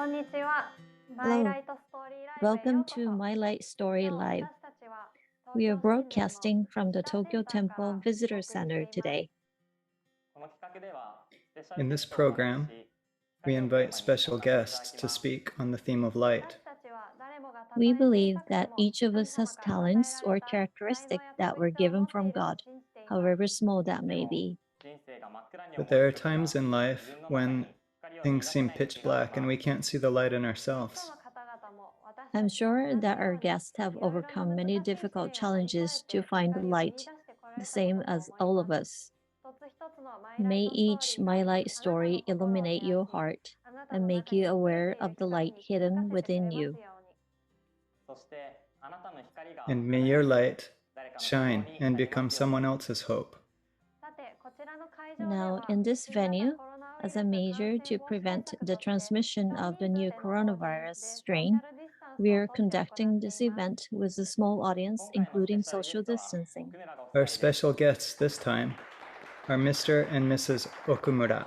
Hello, welcome to My Light Story Live. We are broadcasting from the Tokyo Temple Visitor Center today. In this program, we invite special guests to speak on the theme of light. We believe that each of us has talents or characteristics that were given from God, however small that may be. But there are times in life when things seem pitch black and we can't see the light in ourselves. I'm sure that our guests have overcome many difficult challenges to find the light, the same as all of us. May each My Light story illuminate your heart and make you aware of the light hidden within you. And may your light shine and become someone else's hope. Now, in this venue, as a measure to prevent the transmission of the new coronavirus strain, we are conducting this event with a small audience, including social distancing. Our special guests this time are Mr. and Mrs. Okumura.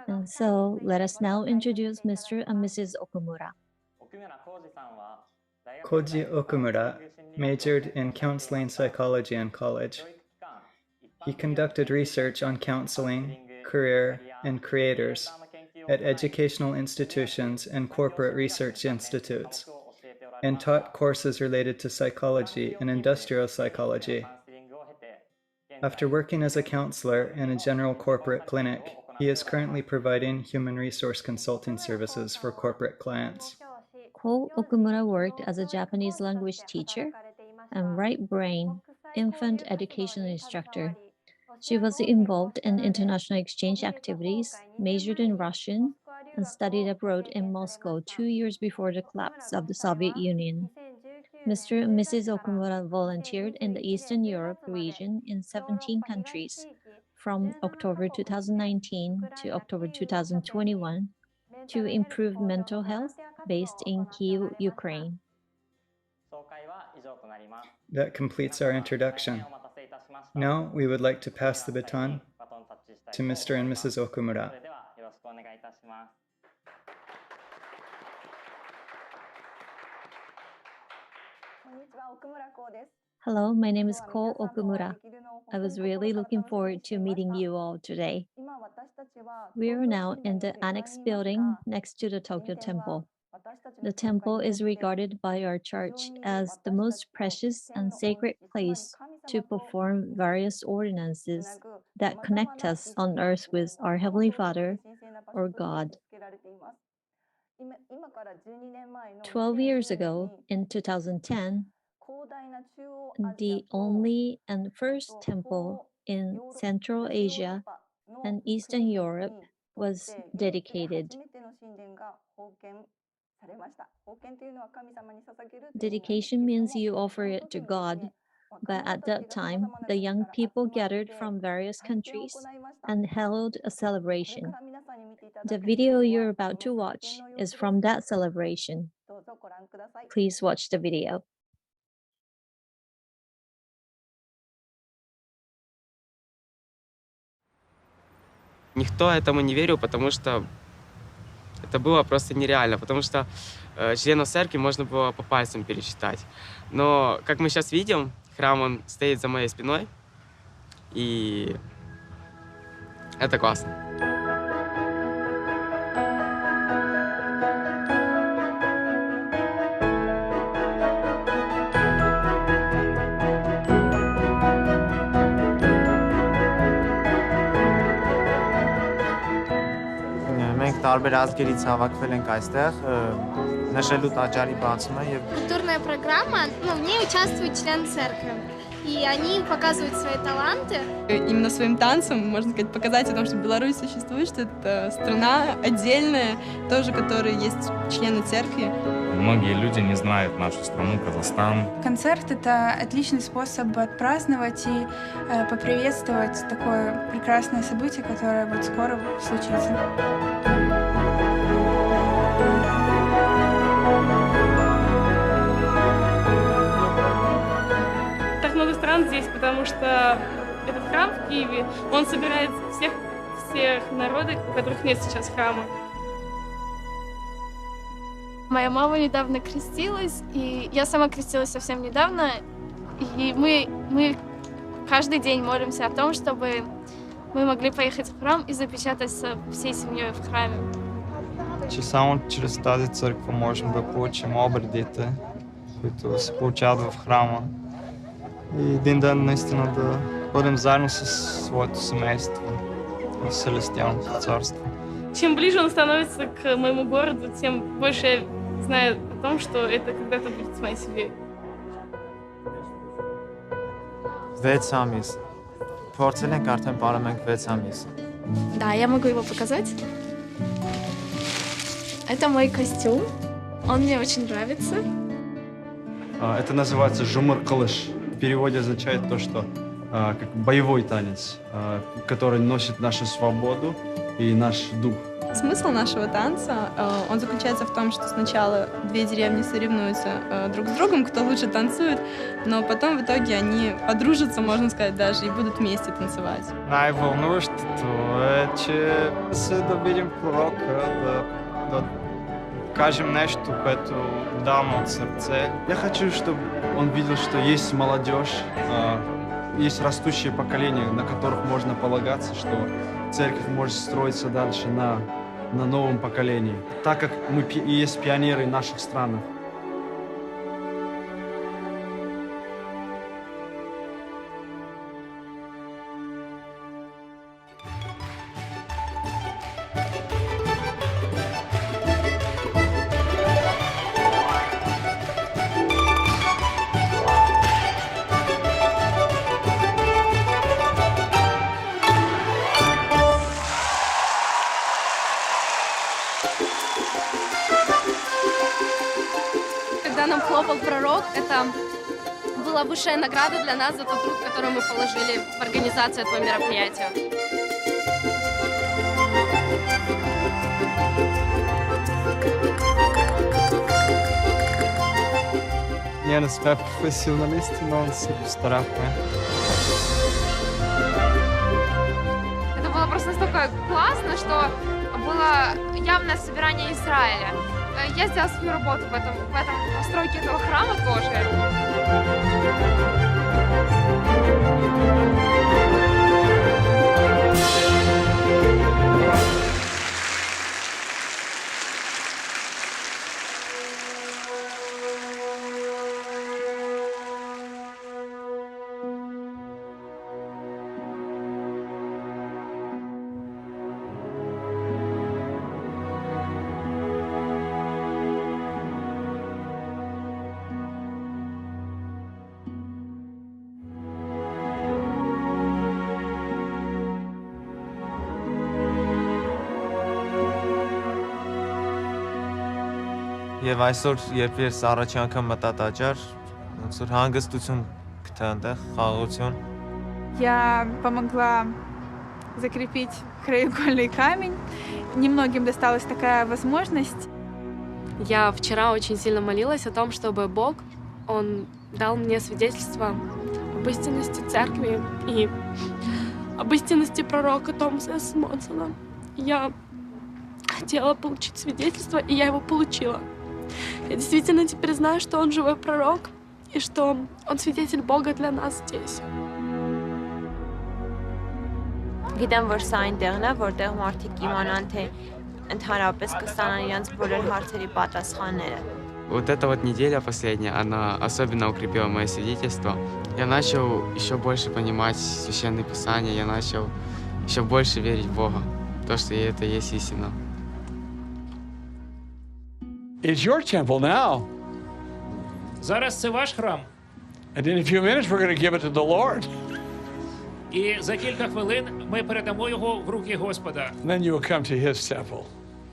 And so, let us now introduce Mr. and Mrs. Okumura. Koji Okumura majored in counseling psychology in college. He conducted research on counseling, career, and creators at educational institutions and corporate research institutes, and taught courses related to psychology and industrial psychology. After working as a counselor in a general corporate clinic, he is currently providing human resource consulting services for corporate clients. Ko Okumura worked as a Japanese language teacher and right brain infant education instructor. She was involved in international exchange activities, majored in Russian, and studied abroad in Moscow 2 years before the collapse of the Soviet Union. Mr. and Mrs. Okumura volunteered in the Eastern Europe region in 17 countries from October 2019 to October 2021 to improve mental health based in Khiu, Ukraine. That completes our introduction. Now we would like to pass the baton to Mr. and Mrs. Okumura. Hello, my name is Ko Okumura. I was really looking forward to meeting you all today. We are now in the annex building next to the Tokyo Temple. The temple is regarded by our church as the most precious and sacred place to perform various ordinances that connect us on earth with our Heavenly Father or God. 12 years ago, in 2010, the only and first temple in Central Asia and Eastern Europe was dedicated. Dedication means you offer it to God, but at that time, the young people gathered from various countries and held a celebration. The video you're about to watch is from that celebration. Please watch the video. Никто этому не верил, потому что это было просто нереально, потому что членов церкви можно было по пальцам пересчитать. Но, как мы сейчас видим, храм, он стоит за моей спиной, и это классно. Տարբեր ազգերից հավաքվել ենք այստեղ նշելու տաճարի բացումը եւ Культурная программа, в ней участвуют члены церкви, и они показывают свои таланты. Именно своим танцем, можно сказать, показать о том, что Беларусь существует, что это страна отдельная, тоже, в которой есть члены церкви. Многие люди не знают нашу страну, Казахстан. Концерт — это отличный способ отпраздновать и поприветствовать такое прекрасное событие, которое вот скоро случится. Так много стран здесь, потому что этот храм в Киеве, он собирает всех всех народов, у которых нет сейчас храма. Моя мама недавно крестилась, и я сама крестилась совсем недавно. И мы каждый день молимся о том, чтобы мы могли поехать в храм и запечататься всей семьей в храме. Че само чрез тази църква можем да получим обредите, които се получават в храма. И един ден наистина да бъдем заедно с своето семейство в Селестиалното царство. Чем ближе он становится к моему городу, тем больше я знаю о том, что это когда-то будет с моей семьей. Վեց ամիս։ Փորձել ենք արդեն ապրում ենք 6 ամիս։ Да, я могу его показать. Это мой костюм. Он мне очень нравится. Это называется жумар калыш. В переводе означает то, что как боевой танец, который носит нашу свободу и наш дух. Смысл нашего танца, он заключается в том, что сначала две деревни соревнуются друг с другом, кто лучше танцует, но потом в итоге они подружатся, можно сказать, даже, и будут вместе танцевать. Най-вълнуващото е, че да видим пророка, да кажем нещо, което даваме от сърце. Я хочу, чтобы он видел, что есть молодежь, есть растущее поколение, на которых можно полагаться, что церковь может строиться дальше на новом поколении, так как мы и есть пионеры наших стран. Когда нам хлопал пророк, это была высшая награда для нас за тот труд, который мы положили в организацию этого мероприятия. Ние не сме професионалисти, но се постарахме. Это было просто настолько классно, что было явное собирание Израиля. Я сделала свою работу в этом постройке этого храма тоже. Եվ այսօր, երբ ես առաջի անգամ մտա տաճար, ոնց որ հանգստություն գտա այնտեղ, խաղաղություն։ Я помогла закрепить краеугольный камень. Немногим досталась такая возможность. Я вчера очень сильно молилась о том, чтобы Бог, Он дал мне свидетельство об истинности церкви и об истинности пророка Томаса Смотсона. Я хотела получить свидетельство, и я его получила. Я действительно теперь знаю, что он живой пророк, и что он свидетель Бога для нас здесь. Գիտեմ, որ սա այնտեղն է, որտեղ մարդիկ իմանան, թե ընդհանրապես կստանան իրենց բոլոր հարցերի պատասխանները։ Вот эта вот неделя последняя, она особенно укрепила мое свидетельство. Я начал еще больше понимать Священное Писание, я начал еще больше верить в Бога, то, что это и есть истина. It's your temple now. Зараз це ваш храм. And in a few minutes we're going to give it to the Lord. І за кілька хвилин ми передамо його в руки Господа. And then you will come to his temple.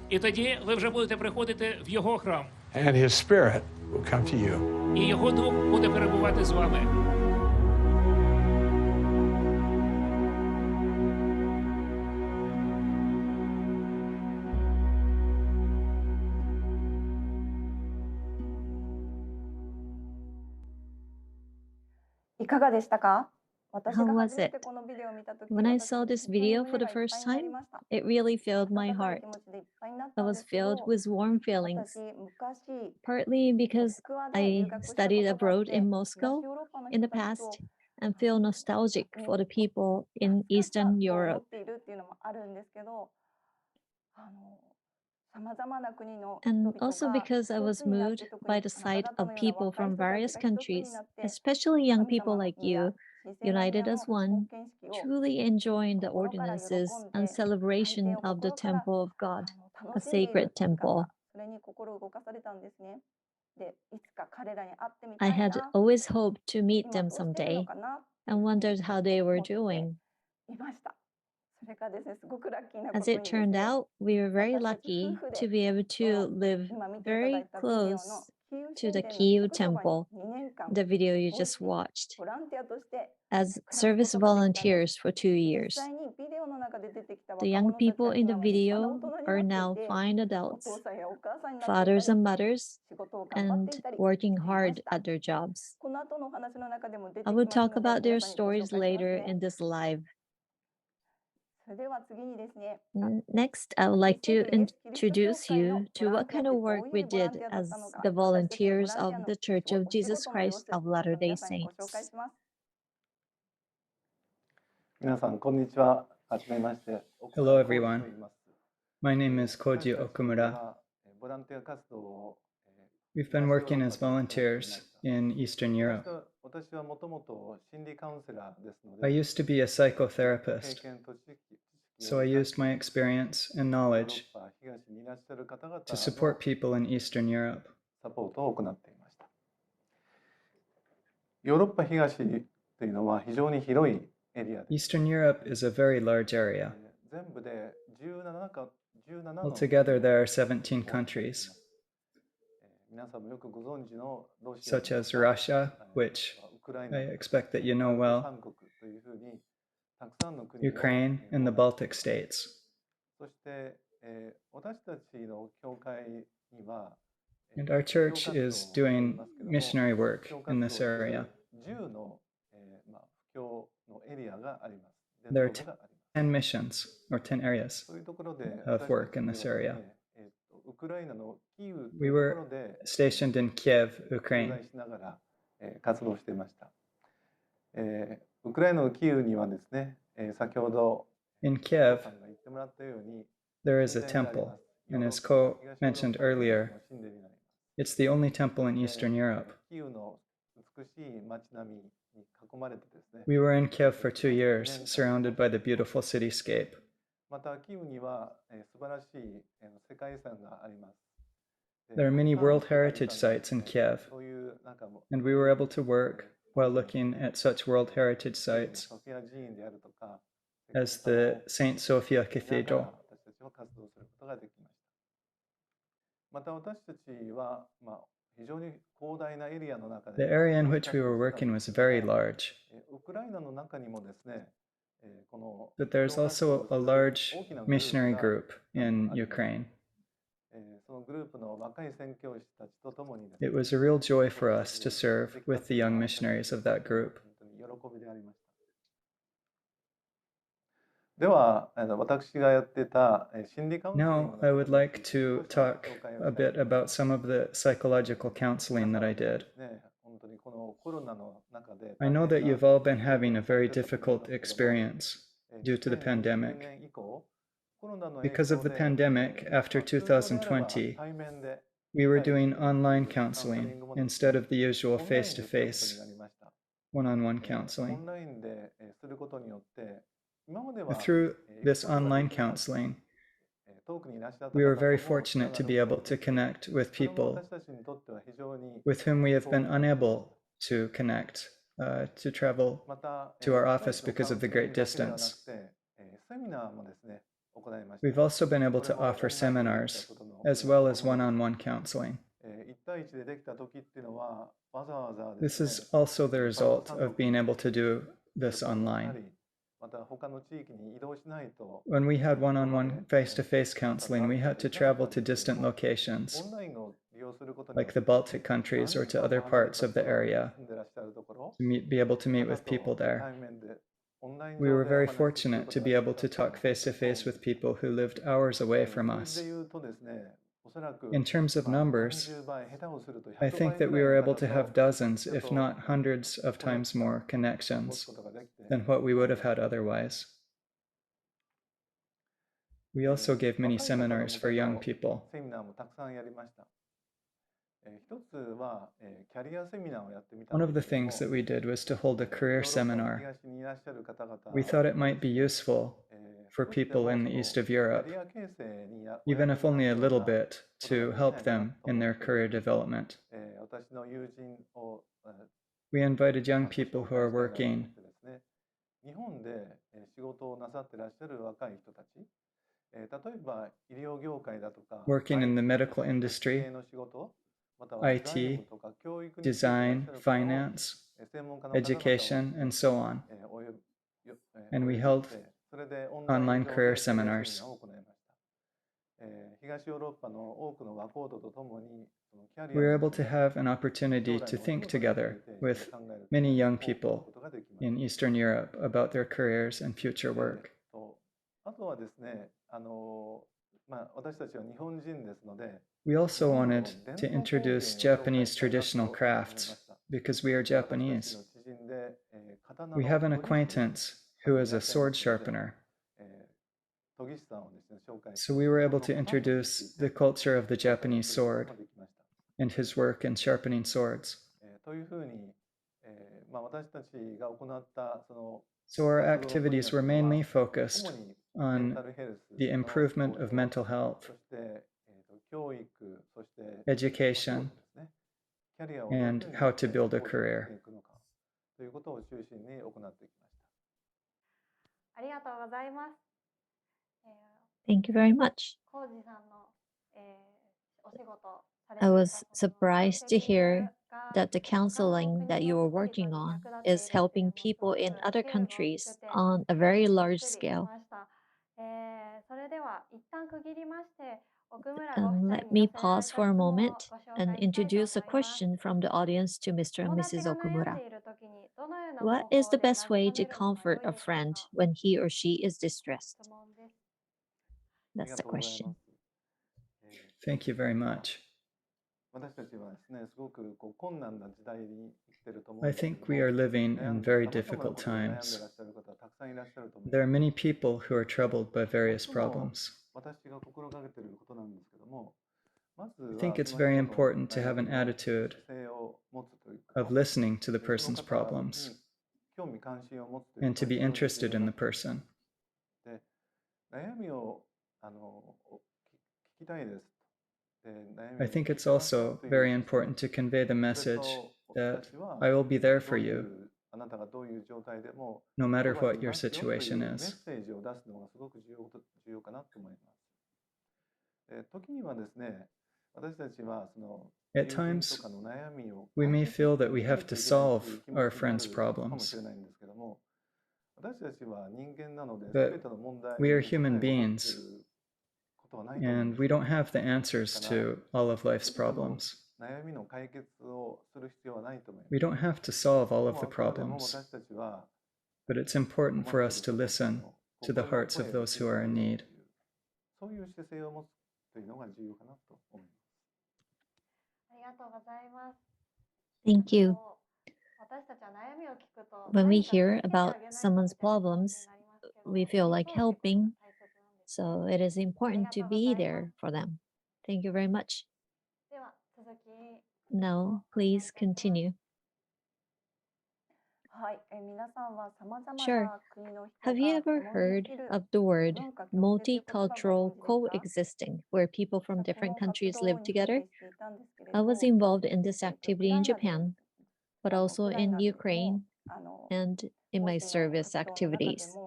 І тоді ви вже будете приходити в його храм. And his spirit will come to you. І його дух буде перебувати з вами. How was it? When I saw this video for the first time, it really filled my heart. I was filled with warm feelings, partly because I studied abroad in Moscow in the past and feel nostalgic for the people in Eastern Europe. And also because I was moved by the sight of people from various countries, especially young people like you, united as one, truly enjoying the ordinances and celebration of the temple of God, a sacred temple. I had always hoped to meet them someday and wondered how they were doing. As it turned out, we were very lucky to be able to live very close to the Khiu temple, the video you just watched, as service volunteers for 2 years. The young people in the video are now fine adults, fathers and mothers, and working hard at their jobs. I will talk about their stories later in this live. Next, I would like to introduce you to what kind of work we did as the volunteers of the Church of Jesus Christ of Latter-day Saints. Hello, everyone. My name is Koji Okumura. We've been working as volunteers in Eastern Europe. I used to be a psychotherapist, so I used my experience and knowledge to support people in Eastern Europe. Eastern Europe is a very large area. Altogether, there are 17 countries, such as Russia, which I expect that you know well, Ukraine, and the Baltic states. And our church is doing missionary work in this area. There are 10 missions, or 10 areas of work in this area. We were stationed in Kiev, Ukraine. In Kiev, there is a temple, and as Ko mentioned earlier, it's the only temple in Eastern Europe. We were in Kiev for 2 years, surrounded by the beautiful cityscape. There are many World Heritage sites in Kiev, and we were able to work while looking at such World Heritage sites as the St. Sophia Cathedral. The area in which we were working was very large, but there's also a large missionary group in Ukraine. It was a real joy for us to serve with the young missionaries of that group. Now, I would like to talk a bit about some of the psychological counseling that I did. I know that you've all been having a very difficult experience due to the pandemic. Because of the pandemic, after 2020, we were doing online counseling instead of the usual face-to-face one-on-one counseling. Through this online counseling, we were very fortunate to be able to connect with people with whom we have been unable to connect, to travel to our office because of the great distance. We've also been able to offer seminars as well as one-on-one counseling. This is also the result of being able to do this online. When we had one-on-one face-to-face counseling, we had to travel to distant locations, like the Baltic countries or to other parts of the area, to be able to meet with people there. We were very fortunate to be able to talk face to face with people who lived hours away from us. In terms of numbers, I think that we were able to have dozens, if not hundreds of times more connections than what we would have had otherwise. We also gave many seminars for young people. One of the things that we did was to hold a career seminar. We thought it might be useful for people in the east of Europe, even if only a little bit, to help them in their career development. We invited young people who are working in the medical industry, IT, design, finance, education, and so on. And we held online career seminars. We were able to have an opportunity to think together with many young people in Eastern Europe about their careers and future work. We also wanted to introduce Japanese traditional crafts because we are Japanese. We have an acquaintance who is a sword sharpener. So we were able to introduce the culture of the Japanese sword and his work in sharpening swords. So our activities were mainly focused on the improvement of mental health, education, and how to build a career. Thank you very much. I was surprised to hear that the counseling that you are working on is helping people in other countries on a very large scale. Let me pause for a moment and introduce a question from the audience to Mr. and Mrs. Okumura. What is the best way to comfort a friend when he or she is distressed? That's the question. Thank you very much. I think we are living in very difficult times. There are many people who are troubled by various problems. I think it's very important to have an attitude of listening to the person's problems and to be interested in the person. I think it's also very important to convey the message that I will be there for you, no matter what your situation is. At times, we may feel that we have to solve our friends' problems. But we are human beings, and we don't have the answers to all of life's problems. We don't have to solve all of the problems, but it's important for us to listen to the hearts of those who are in need. Thank you. When we hear about someone's problems, we feel like helping, so it is important to be there for them. Thank you very much. Now, please continue. Sure. Have you ever heard of the word multicultural coexisting, where people from different countries live together? I was involved in this activity in Japan, but also in Ukraine and in my service activities.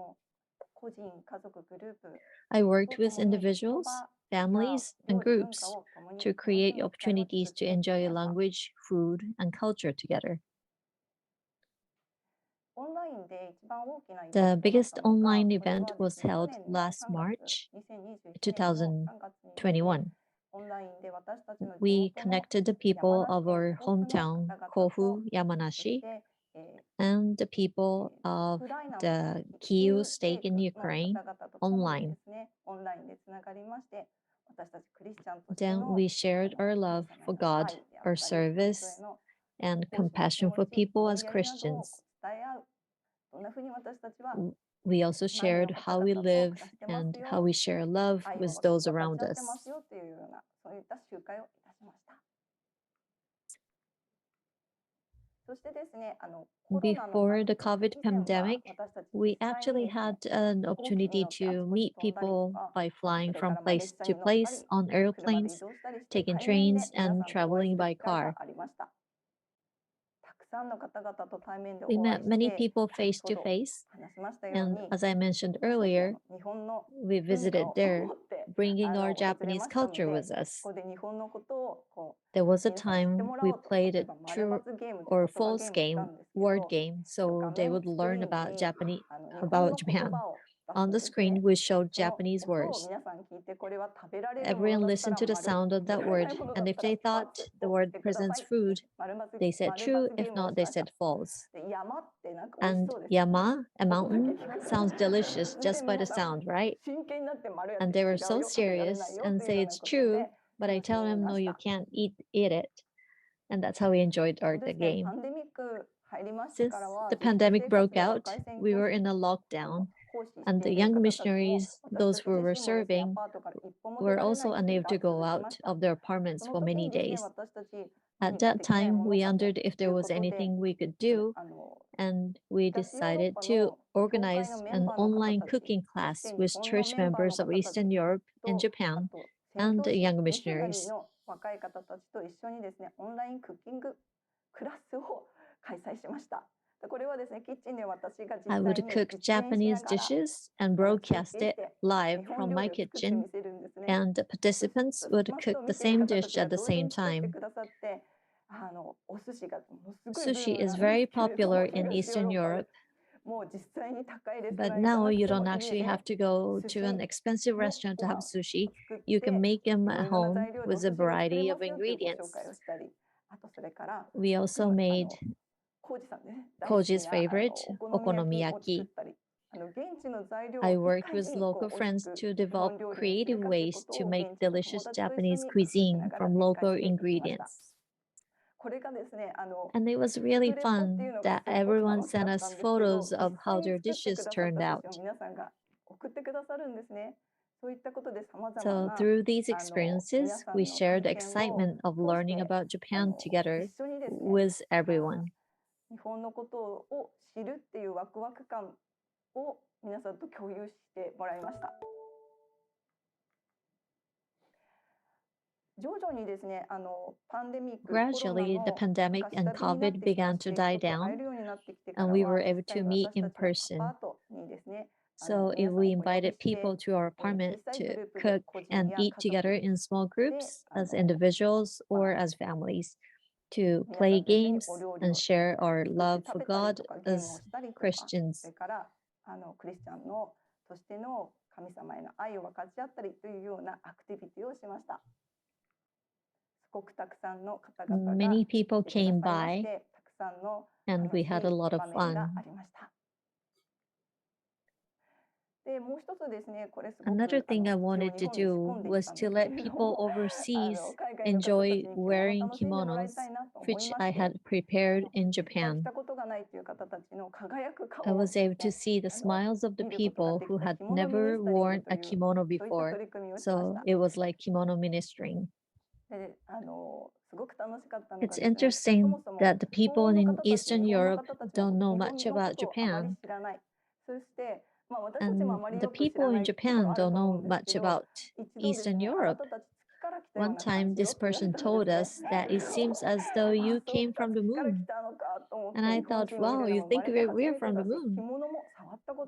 I worked with individuals, families, and groups to create opportunities to enjoy language, food, and culture together. The biggest online event was held last March 2021. We connected the people of our hometown, Kofu, Yamanashi, and the people of the Khiu state in Ukraine online. Then we shared our love for God, our service, and compassion for people as Christians. We also shared how we live and how we share love with those around us. Before the COVID pandemic, we actually had an opportunity to meet people by flying from place to place on airplanes, taking trains, and traveling by car. We met many people face to face, and as I mentioned earlier, we visited there, bringing our Japanese culture with us. There was a time we played a true or false game, word game, so they would learn about Japan. On the screen, we showed Japanese words. Everyone listened to the sound of that word, and if they thought the word presents food, they said true. If not, they said false. And yama, a mountain, sounds delicious just by the sound, right? And they were so serious and say it's true, but I tell them, no, you can't eat it. And that's how we enjoyed the game. Since the pandemic broke out, we were in a lockdown, and the young missionaries, those who were serving, were also unable to go out of their apartments for many days. At that time, we wondered if there was anything we could do, and we decided to organize an online cooking class with church members of Eastern Europe and Japan and the young missionaries. I would cook Japanese dishes and broadcast it live from my kitchen, and the participants would cook the same dish at the same time. Sushi is very popular in Eastern Europe, but now you don't actually have to go to an expensive restaurant to have sushi. You can make them at home with a variety of ingredients. We also made Koji's favorite, okonomiyaki. I worked with local friends to develop creative ways to make delicious Japanese cuisine from local ingredients. And it was really fun that everyone sent us photos of how their dishes turned out. So through these experiences, we shared the excitement of learning about Japan together with everyone. Gradually, the pandemic and COVID began to die down, and we were able to meet in person. So if we invited people to our apartment to cook and eat together in small groups, as individuals or as families, to play games and share our love for God as Christians. Many people came by, and we had a lot of fun. Another thing I wanted to do was to let people overseas enjoy wearing kimonos, which I had prepared in Japan. I was able to see the smiles of the people who had never worn a kimono before, so it was like kimono ministering. It's interesting that the people in Eastern Europe don't know much about Japan. And the people in Japan don't know much about Eastern Europe. One time, this person told us that it seems as though you came from the moon. And I thought, wow, you think we're from the moon.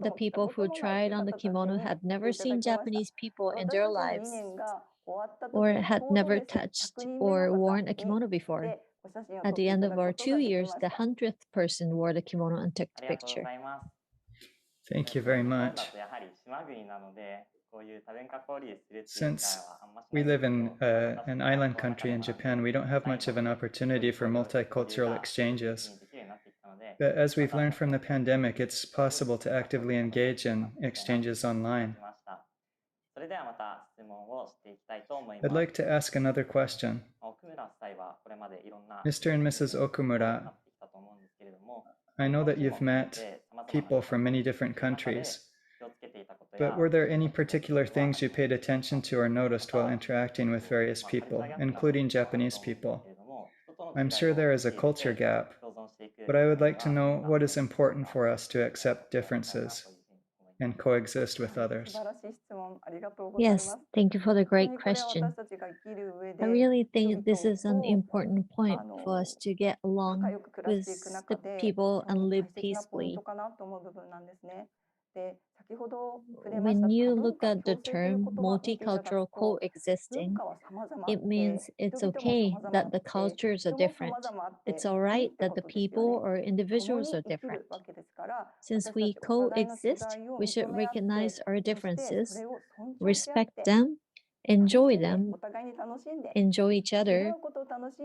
The people who tried on the kimono had never seen Japanese people in their lives, or had never touched or worn a kimono before. At the end of our 2 years, the 100th person wore the kimono and took the picture. Thank you very much. Since we live in an island country in Japan, we don't have much of an opportunity for multicultural exchanges. But as we've learned from the pandemic, it's possible to actively engage in exchanges online. I'd like to ask another question. Mr. and Mrs. Okumura, I know that you've met people from many different countries, but were there any particular things you paid attention to or noticed while interacting with various people, including Japanese people? I'm sure there is a culture gap, but I would like to know what is important for us to accept differences and coexist with others. Yes, thank you for the great question. I really think this is an important point for us to get along with the people and live peacefully. When you look at the term multicultural coexisting, it means it's okay that the cultures are different. It's all right that the people or individuals are different. Since we coexist, we should recognize our differences, respect them, enjoy each other,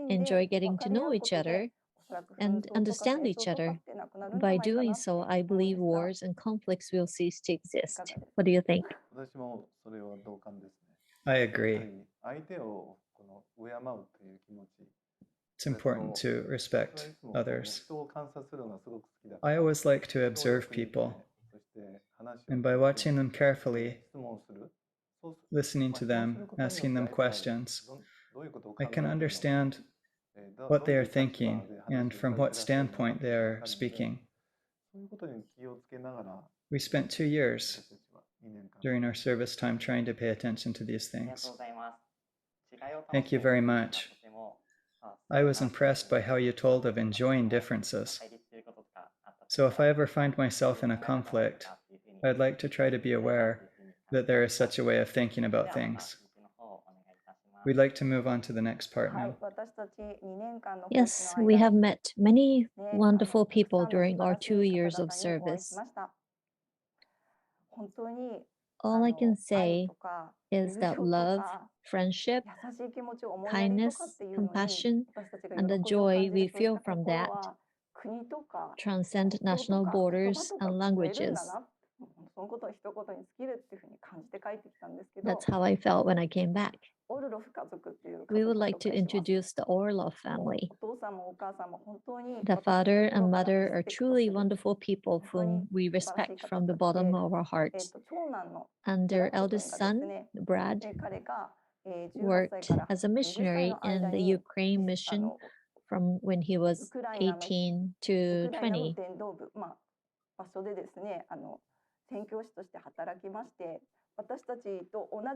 enjoy getting to know each other, and understand each other. By doing so, I believe wars and conflicts will cease to exist. What do you think? I agree. It's important to respect others. I always like to observe people, and by watching them carefully, listening to them, asking them questions, I can understand what they are thinking and from what standpoint they are speaking. We spent 2 years during our service time trying to pay attention to these things. Thank you very much. I was impressed by how you told of enjoying differences. So if I ever find myself in a conflict, I'd like to try to be aware that there is such a way of thinking about things. We'd like to move on to the next part now. Yes, we have met many wonderful people during our 2 years of service. All I can say is that love, friendship, kindness, compassion, and the joy we feel from that transcend national borders and languages. That's how I felt when I came back. We would like to introduce the Orlov family. The father and mother are truly wonderful people whom we respect from the bottom of our hearts. And their eldest son, Brad, worked as a missionary in the Ukraine mission from when he was 18 to 20.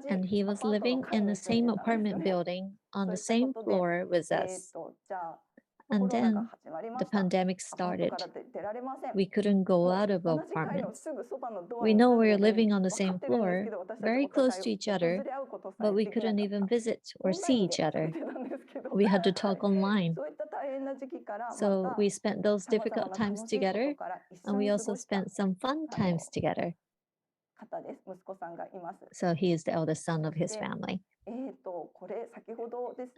And he was living in the same apartment building on the same floor with us. And then the pandemic started. We couldn't go out of our apartments. We know we're living on the same floor, very close to each other, but we couldn't even visit or see each other. We had to talk online. So we spent those difficult times together, and we also spent some fun times together. So he is the eldest son of his family.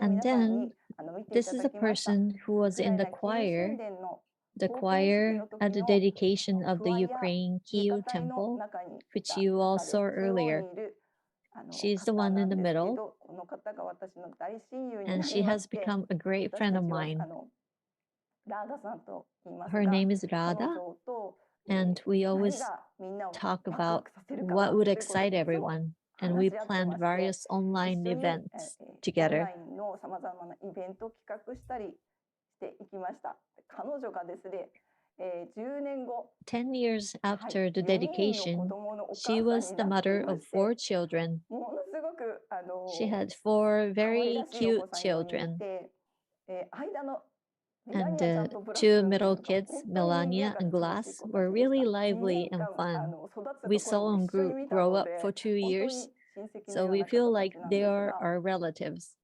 And then this is a person who was in the choir at the dedication of the Ukraine Khiu temple, which you all saw earlier. She's the one in the middle, and she has become a great friend of mine. Her name is Radha, and we always talk about what would excite everyone, and we planned various online events together. 10 years after the dedication, she was the mother of 4 children. She had 4 very cute children. And the 2 middle kids, Melania and Glass, were really lively and fun. We saw them grow up for 2 years, so we feel like they are our relatives.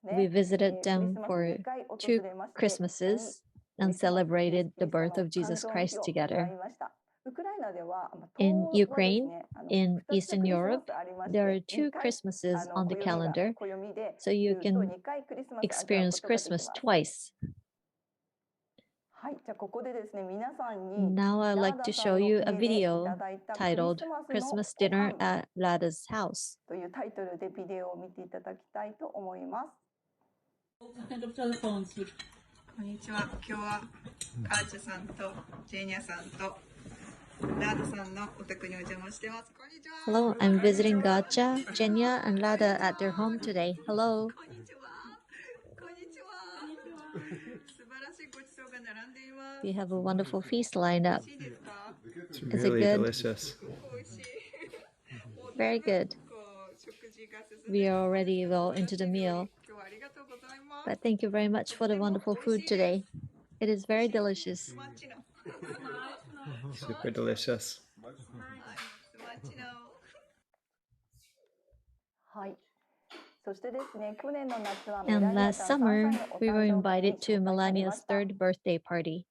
We visited them for 2 Christmases and celebrated the birth of Jesus Christ together. In Ukraine, in Eastern Europe, there are 2 Christmases on the calendar, so you can experience Christmas twice. Now I'd like to show you a video titled Christmas Dinner at Rada's House. こんにちは。今日はカーチャさんとジェニアさんとラーダさんのお宅にお邪魔してます。こんにちは。 Hello, I'm visiting Gacha, Jenya, and Rada at their home today. Hello. こんにちは。こんにちは。素晴らしいごちそうが並んでいます。 We have a wonderful feast lined up. 美味しいですか？ It's Is it really good? delicious. 美味しい。 Very good. 食事が進んで We are already well into the meal. 今日はありがとうございます。 But thank you very much for the wonderful food today. It is very delicious. Super delicious. はい。そしてですね、去年の夏は And メラニア last さん3 summer, 歳のお we were 誕生日 invited に to 招待されま Melania's した。 third birthday party.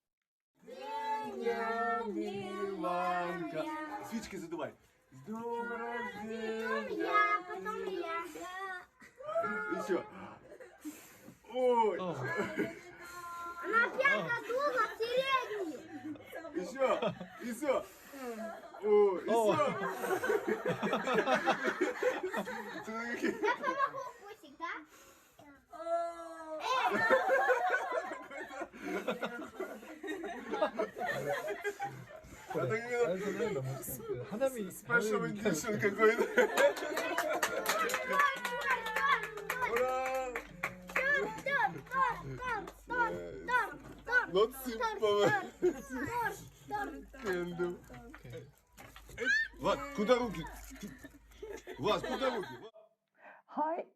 はい。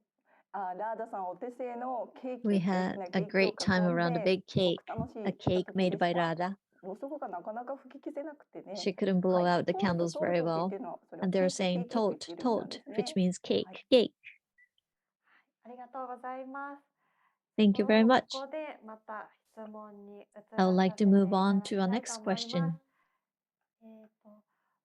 ラーダさんお手製のケーキ We です had ね。 a ケーキを great time 囲ん around a で big cake, 楽しい a cake 形 made で by した。 Rada. ろうそくがなかなか吹き消せなくてね。 She couldn't は blow い。 out the トート candles トー very トって言っ well. てのはそれを And ケ they ー were キケー saying キって言ってい tote, る意味なん tote, です which ね。 means cake, はい。 cake. ありがとうございます。 Thank you very こ much. こでまた質問に移 I would ら like さ to せて move いた on だ to き our たいと next 思います。question.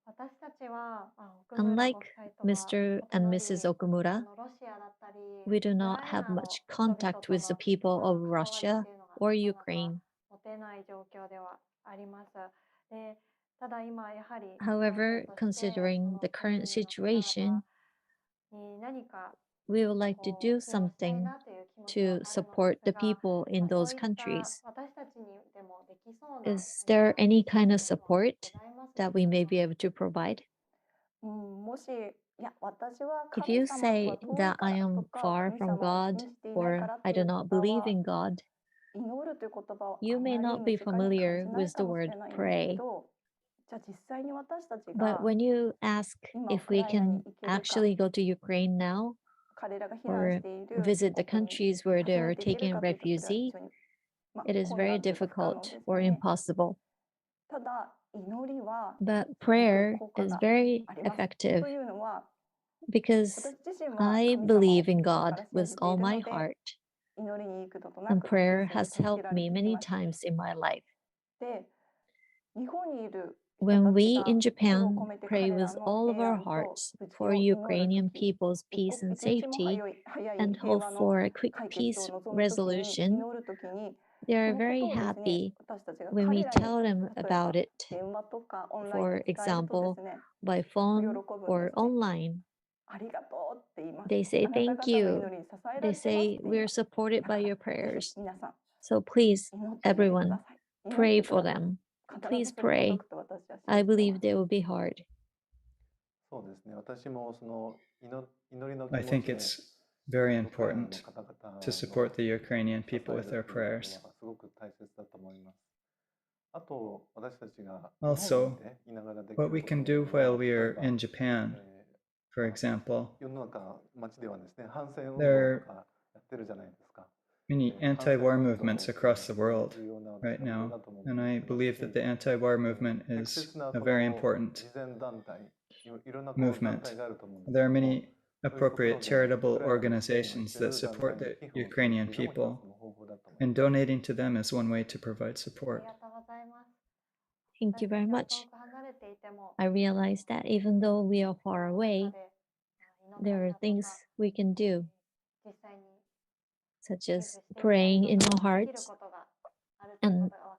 私たちは、奥村 Unlike ご夫妻とは Mr. 異 and なり、Mrs. Okumura, ロシアだったり、 we do ウク not ライ have ナの much 人々 contact と with the の people of 関わり Russia っていうのが or なかなか Ukraine. 持てない状況ではあります。で、ただ今やはり日 However, 本として、そ considering の the 国 current 々の方 situation, 々に何か we would like to こ do うケアしたい something なという気持ちは to あるので support す the が、 people in そう those いった countries. 私たちにでもできそうな Is there any 何 kind か of サポー support トございますで that し we ょう may か？ be able to provide? もし、いや、私は If 神 you 様とは say 遠い that か I らと am か、 far 神 from 様を God 信じていないか or らって I い do う not 方 believe は、 in God, 祈るという言葉を you あ may ま not り be 身近に感 familiar じない with か the もし word れないんですけ pray. ど、じゃあ実際に私たち But が when you ask 今ウ if ク we ライナに can 行けるか、 actually go to Ukraine now 彼らが避難 or している visit the お国に countries where 初 they め are て行ける taking かというと、それは refugee, 非常に、it is 困 very 難というか不可能 difficult です or ね。 impossible. ただ、祈りは But すごく prayer 効果 is が very あります。 effective というのは、 because 私自身は I 神様を believe in 昔か God ら信 with じてい all る my ので、 heart, 祈りに行くことな and く人 prayer 生に has 助け helped られ me てき many ました。 times in my life. で、日本にいる人 When たち we が in 心を Japan 込めて pray 彼ら with の all of 平 our 安と hearts 無事 for を祈る Ukrainian とき、 people's 一 peace 刻 and 一日も safety 早い and 平 hope 和の for a quick 解決 peace を望むときに、 resolution, 祈るときに、 they そ are のこ very とをですね、 happy 私たちが when 彼 we らに tell them 例え about ば it, 電話とかオンライン for で伝えるとで example, すね、 by 喜ぶ phone んで or すね。 online. ありがとうって言います。 They あ say なた thank 方の you. 祈りに支えら They れてますって say 言い we're ます。 supported だ by から your ぜひ prayers. 皆さん、 So please, 祈ってみてくだ everyone, さい。祈っ pray てく for ださい。 them. 必 Please ずそれ pray. 届くと私は信 I じてい believe ます。 they will be hard. そうですね。私もその祈りの気 I 持 think ちで it's very ウクライナの important 方々 to の support the Ukrainian 支え people る with っていう their ところ prayers. がすごく大切だと思います。あと私たちが日本にい Also, ていながらでき what る we こと can という do のは while we 例え are ば in Japan, え for まあ example, 世の中街ではですね反戦運動 there とかやってるじゃないですか。 are many 反戦 anti-war 運動 movements っていう across の the は world 重要な right 活動 now, だとも and 思 I ってます believe し、 that the anti-war movement 適 is 切な a そ very の important 慈善団体いろんなこう団 movement. 体があると思うんです There け are ども、 many そういうところ appropriate でウ charitable クライナに支援を organizations してい that る団 support 体に the 寄付をするって Ukrainian いうのも一 people, つの方法だと思います。 and donating to them is one way to provide あ support. りがとうございます。 Thank you 私た very ちが much. 遠く離れていても、 I realize that even though we are far 中 away, で祈った there り are だと things か、 we can do, 実際に such 寄付 as してみたり praying と in か our できる hearts ことがあるというこ and とが分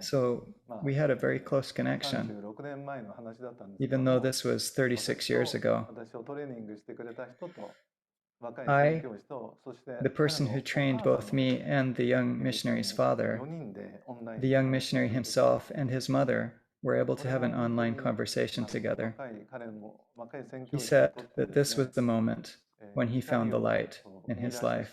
So we had a very close connection, even though this was 36 years ago. I, the person who trained both me and the young missionary's father, the young missionary himself and his mother were able to have an online conversation together. He said that this was the moment when he found the light in his life.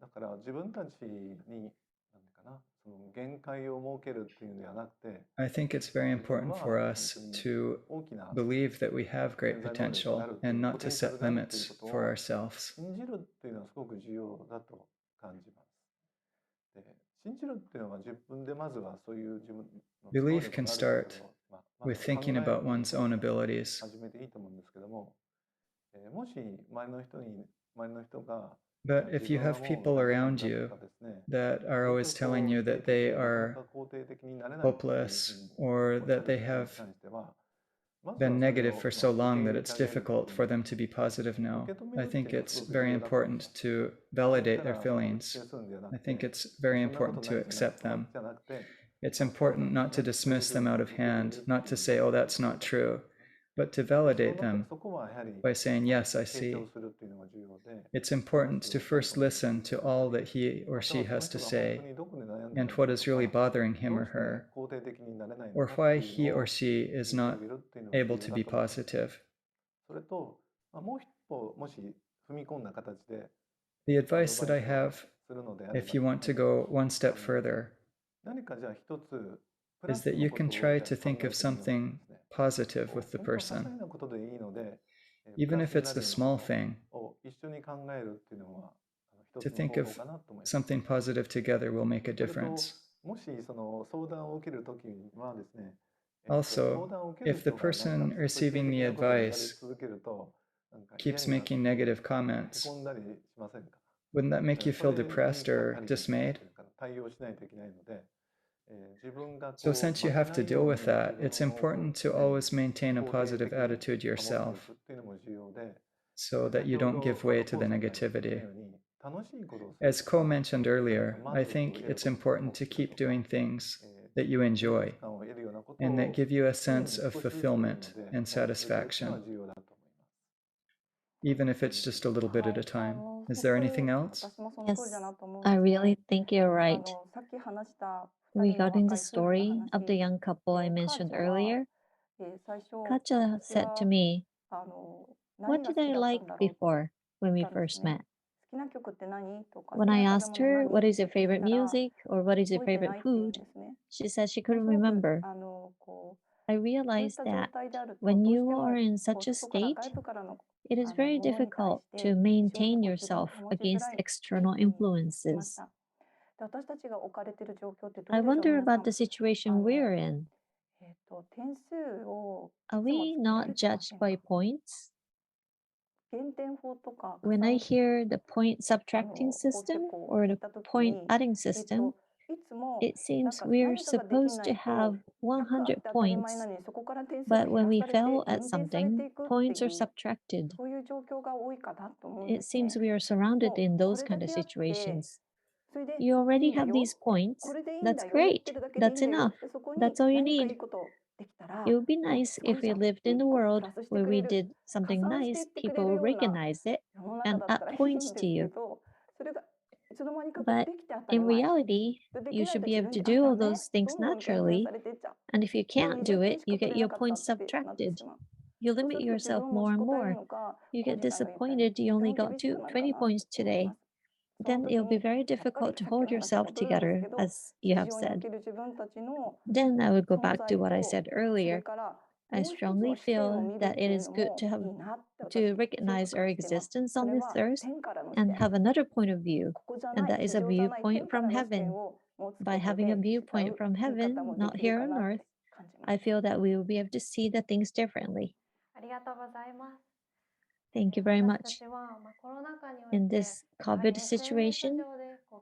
だから自分たちに何かな、その限界を設けるっていうのではなくて、I think it's very important for us to believe that we have great potential and not to set limits for ourselves. 信じるっていうのはすごく重要だと感じます。で、信じるっていうのは自分でまずはそういう自分の Belief can start with thinking about one's own abilities. 始めていいと思うんですけども、もし周りの人が But if you have people around you that are always telling you that they are hopeless or that they have been negative for so long that it's difficult for them to be positive now, I think it's very important to validate their feelings. I think it's very important to accept them It's important not to dismiss them out of hand, not to say, oh, that's not true, but to validate them by saying, yes, I see. It's important to first listen to all that he or she has to say and what is really bothering him or her, or why he or she is not able to be positive. The advice that I have, if you want to go one step further, is that you can try to think of something positive with the person, even if it's a small thing. To think of something positive together will make a difference. Also, if the person receiving the advice keeps making negative comments, wouldn't that make you feel depressed or dismayed? So since you have to deal with that, it's important to always maintain a positive attitude yourself so that you don't give way to the negativity. As Ko mentioned earlier, I think it's important to keep doing things that you enjoy and that give you a sense of fulfillment and satisfaction, even if it's just a little bit at a time. Is there anything else? Yes, I really think you're right. Regarding the story of the young couple I mentioned earlier, Katja said to me, "What did I like before when we first met?" When I asked her, "What is your favorite music?" or "What is your favorite food?" she said she couldn't remember. I realized that when you are in such a state, it is very difficult to maintain yourself against external influences. I wonder about the situation we're in. Are we not judged by points? When I hear the point subtracting system or the point adding system, it seems we're supposed to have 100 points, but when we fail at something, points are subtracted. It seems we are surrounded in those kind of situations. You already have these points. That's great. That's enough. That's all you need. It would be nice if we lived in a world where we did something nice, people will recognize it and add points to you. But in reality, you should be able to do all those things naturally. And if you can't do it, you get your points subtracted. You limit yourself more and more. You get disappointed you only got 20 points today. Then it'll be very difficult to hold yourself together, as you have said. Then I would go back to what I said earlier. I strongly feel that it is good to recognize our existence on this earth and have another point of view, and that is a viewpoint from heaven. By having a viewpoint from heaven, not here on earth, I feel that we will be able to see the things differently. Thank you very much. In this COVID situation,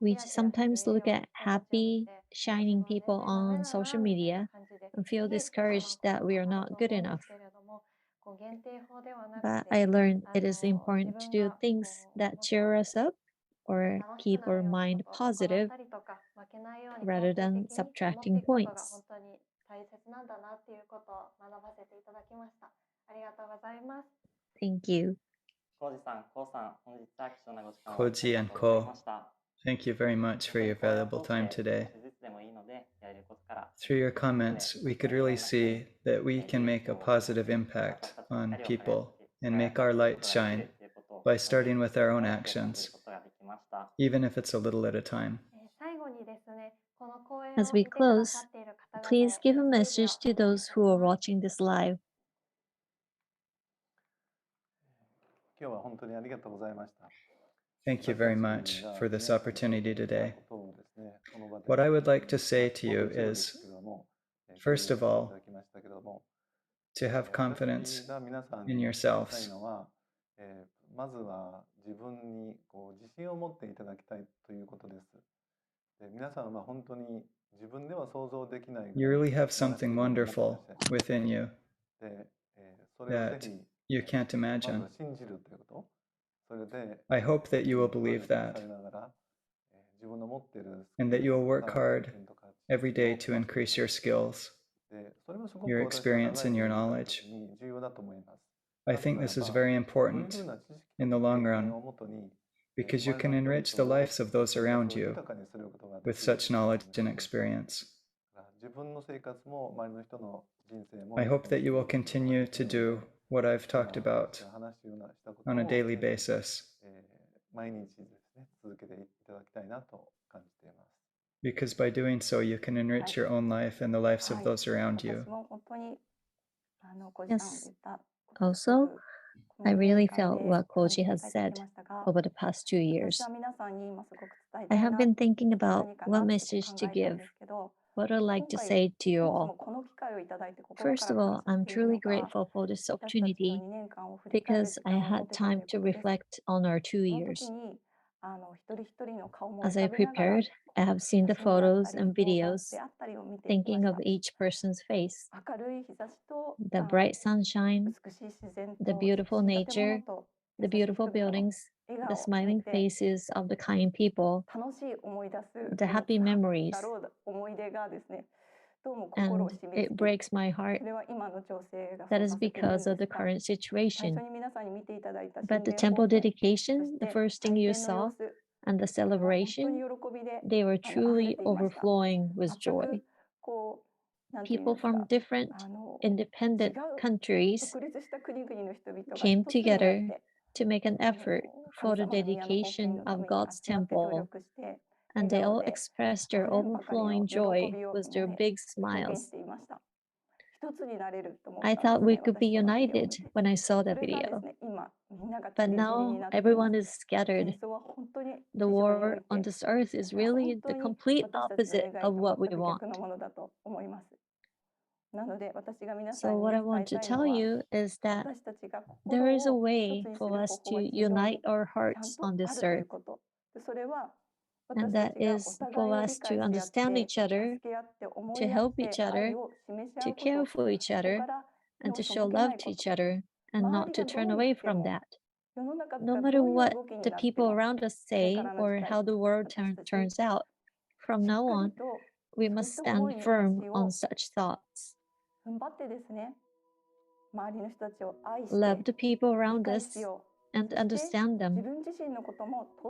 we sometimes look at happy, shining people on social media and feel discouraged that we are not good enough. But I learned it is important to do things that cheer us up or keep our mind positive rather than subtracting points. Thank you. Koji and Ko, thank you very much for your valuable time today. Through your comments, we could really see that we can make a positive impact on people and make our light shine by starting with our own actions, even if it's a little at a time. As we close, please give a message to those who are watching this live. Thank you very much for this opportunity today. What I would like to say to you is, first of all, to have confidence in yourselves. You really have something wonderful within you that you can't imagine. I hope that you will believe that, and that you will work hard every day to increase your skills, your experience, and your knowledge. I think this is very important in the long run because you can enrich the lives of those around you with such knowledge and experience. I hope that you will continue to do what I've talked about on a daily basis, because by doing so you can enrich your own life and the lives of those around you. Yes. Also, I really felt what Koji has said over the past 2 years. I have been thinking about what message to give, what I'd like to say to you all. First of all, I'm truly grateful for this opportunity because I had time to reflect on our 2 years. As I prepared, I have seen the photos and videos, thinking of each person's face, the bright sunshine, the beautiful nature, the beautiful buildings, the smiling faces of the kind people, the happy memories. And it breaks my heart. That is because of the current situation. But the temple dedication, the first thing you saw, and the celebration, they were truly overflowing with joy. People from different independent countries came together to make an effort for the dedication of God's temple, and they all expressed their overflowing joy with their big smiles. I thought we could be united when I saw the video, but now everyone is scattered. The war on this earth is really the complete opposite of what we want. So what I want to tell you is that there is a way for us to unite our hearts on this earth. And that is for us to understand each other, to help each other, to care for each other, and to show love to each other, and not to turn away from that. No matter what the people around us say or how the world turns out, from now on, we must stand firm on such thoughts. Love the people around us and understand them.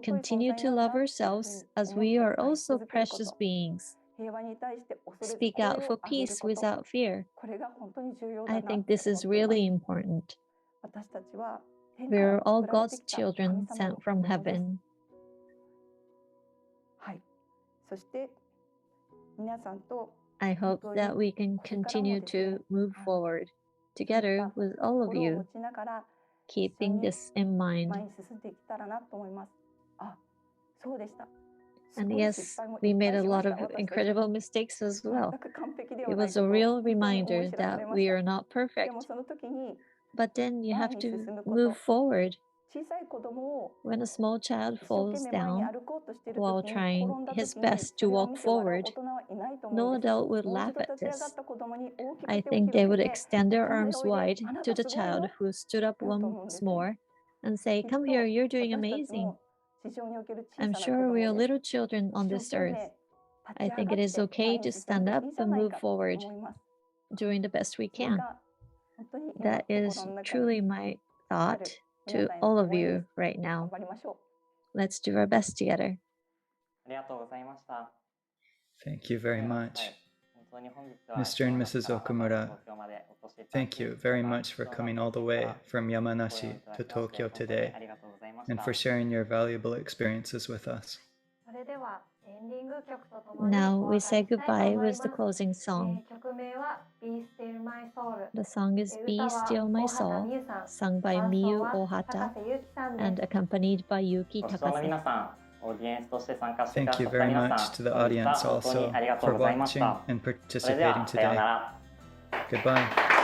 Continue to love ourselves as we are also precious beings. Speak out for peace without fear. I think this is really important. We are all God's children sent from heaven. I hope that we can continue to move forward together with all of you, keeping this in mind. And yes, we made a lot of incredible mistakes as well. It was a real reminder that we are not perfect. But then you have to move forward. When a small child falls down while trying his best to walk forward, no adult would laugh at this. I think they would extend their arms wide to the child who stood up once more and say, "Come here, you're doing amazing." I'm sure we are little children on this earth. I think it is okay to stand up and move forward, doing the best we can. That is truly my thought to all of you right now. Let's do our best together. Thank you very much. Mr. and Mrs. Okumura, thank you very much for coming all the way from Yamanashi to Tokyo today and for sharing your valuable experiences with us. Now we say goodbye with the closing song. The song is Be Still My Soul, sung by Miyu Ohata and accompanied by Yuki Takase. Thank you very much to the audience also for watching and participating today. Goodbye.